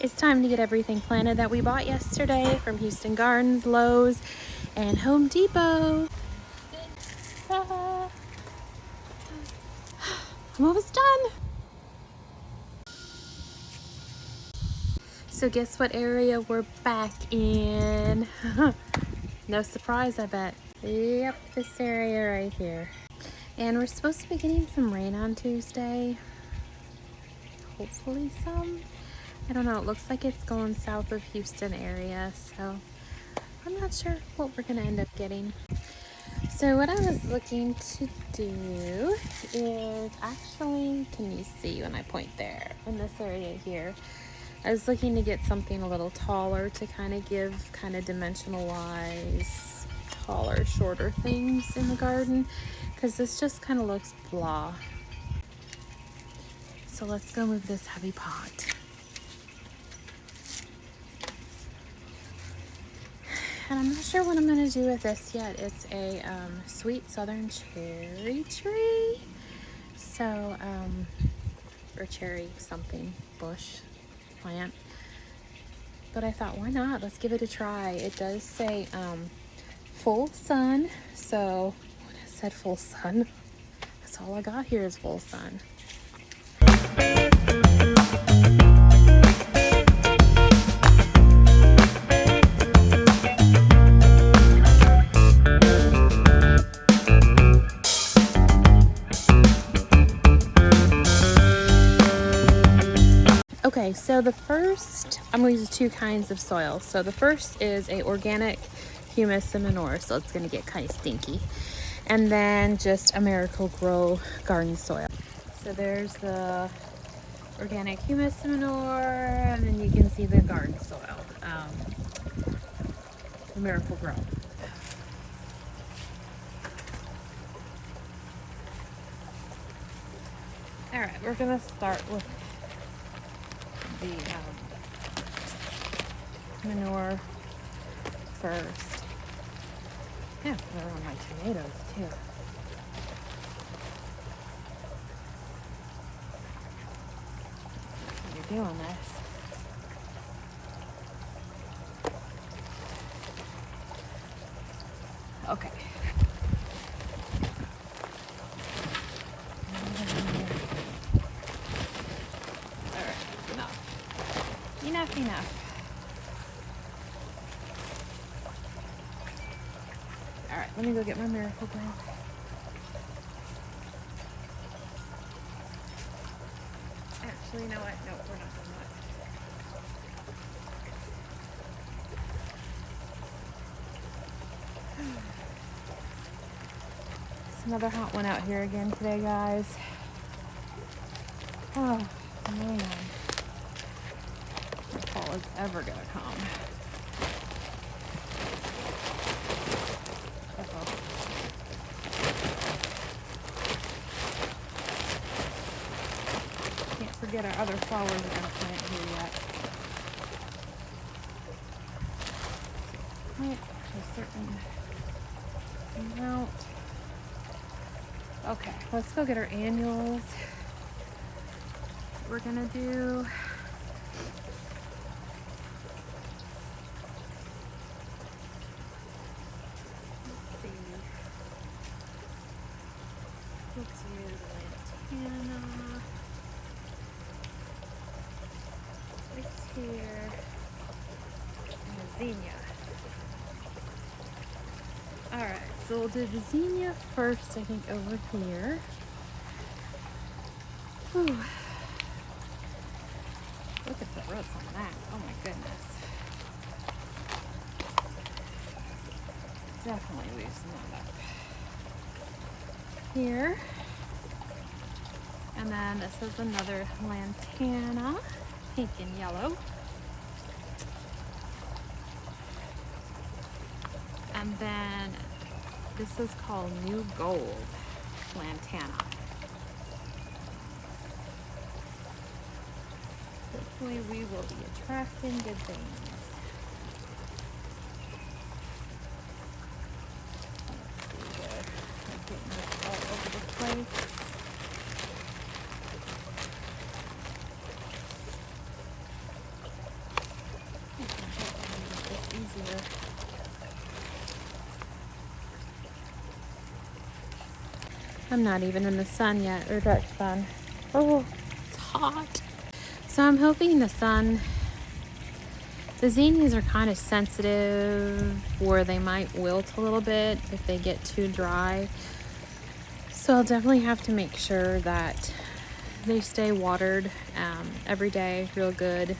It's time to get everything planted that we bought yesterday from Houston Gardens, Lowe's, and Home Depot. I'm almost done. So guess what area we're back in? No surprise, I bet. Yep, this area right here. And we're supposed to be getting some rain on Tuesday. Hopefully some. I don't know, it looks like it's going south of Houston area, so I'm not sure what we're gonna end up getting. So what I was looking to do is actually, can you see when I point there in this area here? I was looking to get something a little taller to kind of give kind of dimensional wise taller, shorter things in the garden, because this just kind of looks blah. So let's go move this heavy pot. And I'm not sure what I'm going to do with this yet. It's a sweet southern cherry tree. So, or cherry something, bush, plant. But I thought, why not? Let's give it a try. It does say full sun. So when it said full sun, that's all I got here is full sun. Okay, so the first, I'm going to use two kinds of soil. So the first is a organic humus and manure, so it's going to get kind of stinky. And then just a Miracle-Gro garden soil. So there's the organic humus and manure, and then you can see the garden soil, the Miracle-Gro. All right, we're going to start with the manure first. Yeah, put it on my tomatoes too. You're doing this. Okay. All right, enough. All right, let me go get my Miracle-Gro. Actually, you know what? Nope, we're not doing that. It's another hot one out here again today, guys. Oh, man. If fall is ever gonna come. Can't forget our other flowers we're gonna plant here yet. Plant a certain amount. Okay, let's go get our annuals. We're gonna do let's use lantana. This here and a zinnia. Alright, so we'll do the zinnia first, I think, over here. Whew. Look at the roots on that. Oh my goodness. Definitely loosen that up. Here. And then this is another lantana, pink and yellow. And then this is called New Gold lantana. Hopefully we will be attracting good things. Let's see, I'm getting this all over the place. here. I'm not even in the sun yet, or direct sun. Oh, it's hot. So I'm hoping the zinnias are kind of sensitive where they might wilt a little bit if they get too dry. So I'll definitely have to make sure that they stay watered every day real good.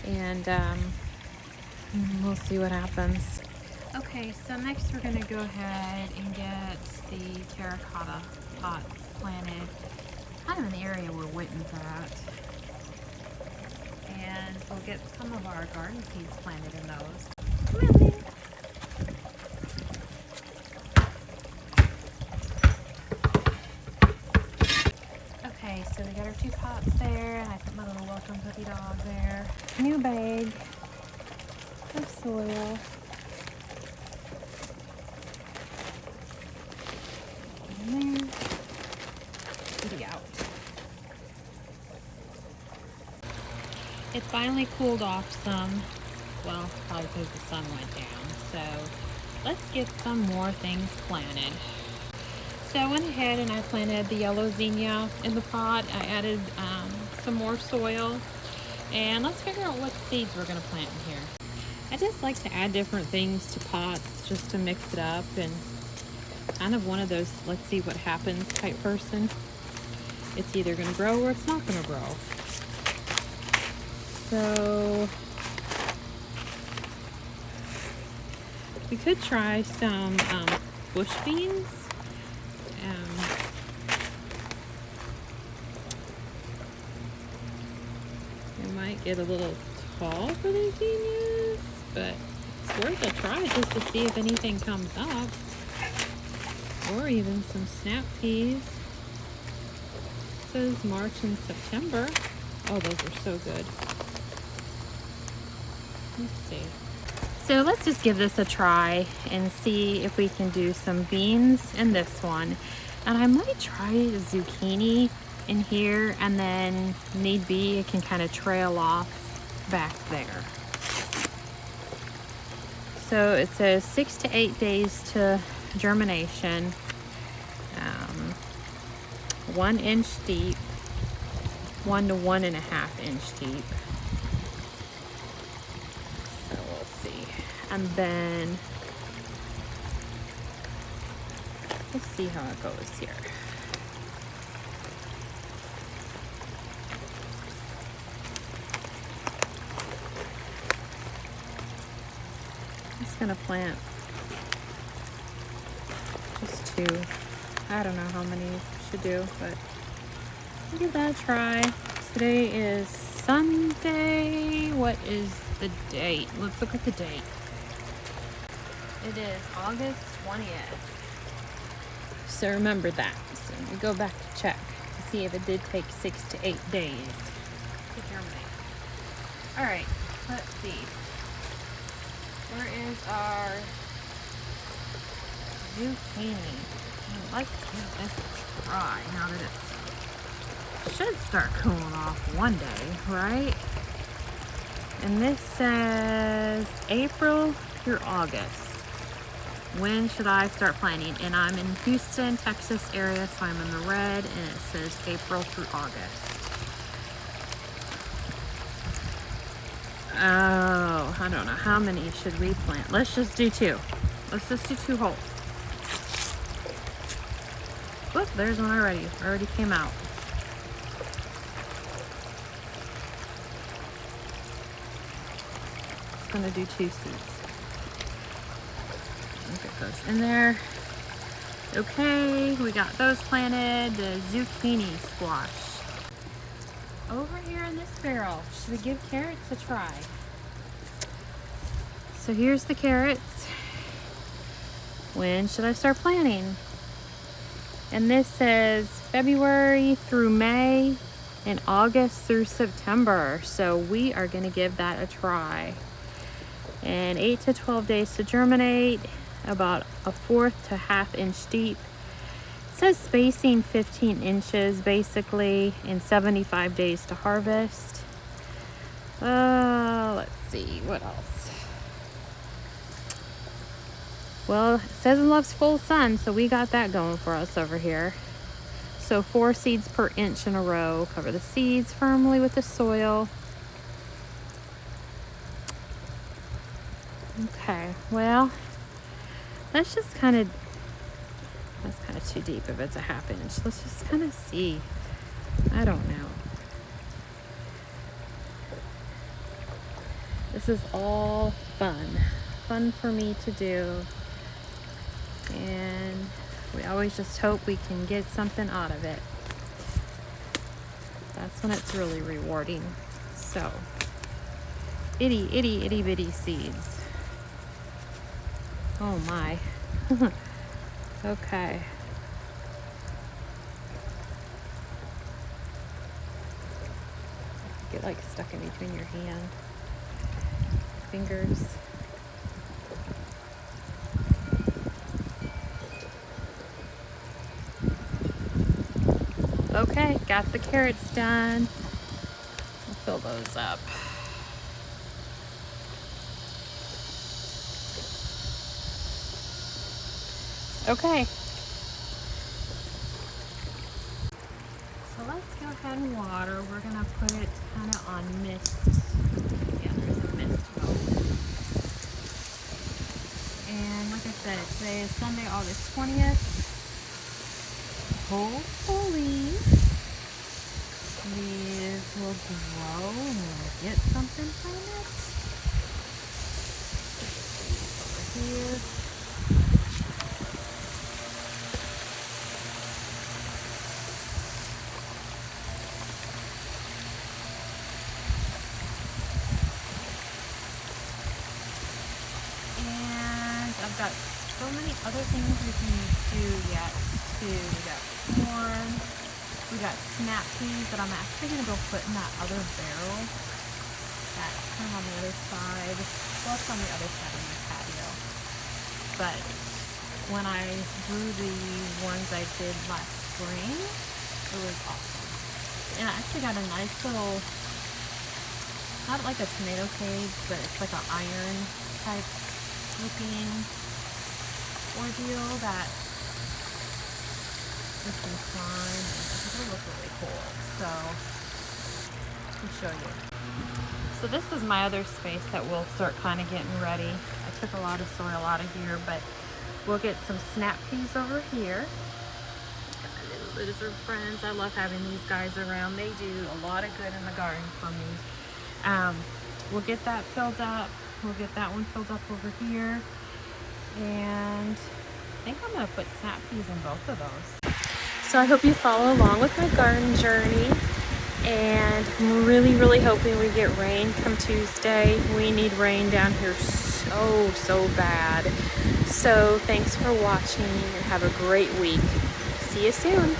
And we'll see what happens. Okay, so next we're going to go ahead and get the terracotta pots planted kind of in the area where Witten's at. And we'll get some of our garden seeds planted in those. Come on, baby. Okay, so we got our 2 pots there, and I put my little welcome puppy dog there. New bag of soil. In there. Kitty out. It finally cooled off some. Well, probably because the sun went down. So let's get some more things planted. So I went ahead and I planted the yellow zinnia in the pot. I added some more soil. And let's figure out what seeds we're going to plant in here. I just like to add different things to pots just to mix it up, and kind of one of those let's see what happens type person. It's either going to grow or it's not going to grow. So we could try some bush beans. It might get a little tall for the zinnias, but it's worth a try just to see if anything comes up. Or even some snap peas. It says March and September. Oh, those are so good. Let's see. So let's just give this a try and see if we can do some beans in this one. And I might try zucchini in here, and then need be, it can kind of trail off back there. So it says 6 to 8 days to germination, 1 inch deep, 1 to 1.5 inch deep. So we'll see. And then let's see how it goes here. I'm just gonna plant just 2. I don't know how many should do, but we'll give that a try. Today is Sunday. What is the date? Let's look at the date. It is August 20th. So remember that. So we go back to check to see if it did take 6 to 8 days to germinate. All right, let's see. Where is our zucchini? Let's give this a try now that it should start cooling off one day, right? And this says April through August. When should I start planting? And I'm in Houston, Texas area, so I'm in the red, and it says April through August. Oh, I don't know. How many should we plant? Let's just do 2. Let's just do 2 holes. Whoop, there's one already. Already came out. Just gonna do 2 seeds. Get those in there. Okay, we got those planted. The zucchini squash. Over here in this barrel, should we give carrots a try? So here's the carrots. When should I start planting? And this says February through May and August through September. So we are going to give that a try. And 8 to 12 days to germinate, about 1/4 to 1/2 inch deep. It says spacing 15 inches basically, and 75 days to harvest. Let's see, what else? Well, it says it loves full sun, so we got that going for us over here. So 4 seeds per inch in a row. Cover the seeds firmly with the soil. Okay, well, let's just kind of, that's kind of too deep if it's a 1/2 inch. Let's just kind of see. I don't know. This is all fun. Fun for me to do. And we always just hope we can get something out of it. That's when it's really rewarding. So, itty bitty seeds. Oh my. Okay. Get like stuck in between your fingers. Okay, got the carrots done. I'll fill those up. Okay. So let's go ahead and water. We're gonna put it kind of on mist. Yeah, there's a mist mode. And like I said, today is Sunday, August 20th. Hopefully these will grow and we'll get something from it. Over here. And I've got so many other things we can do yet too. We got corn, we got snap peas that I'm actually gonna go put in that other barrel. That's kind of on the other side. Well, it's on the other side of the patio. But when I grew the ones I did last spring, it was awesome. And I actually got a nice little, not like a tomato cage, but it's like an iron type looking ordeal that you can climb, and it'll look really cool. So I'll show you. So this is my other space that we'll start kind of getting ready. I took a lot of soil out of here, but we'll get some snap peas over here. Got my little lizard friends. I love having these guys around. They do a lot of good in the garden for me. We'll get that filled up. We'll get that one filled up over here. And I think I'm going to put snap peas in both of those. So I hope you follow along with my garden journey. And I'm really hoping we get rain come Tuesday. We need rain down here so bad. So thanks for watching and have a great week. See you soon.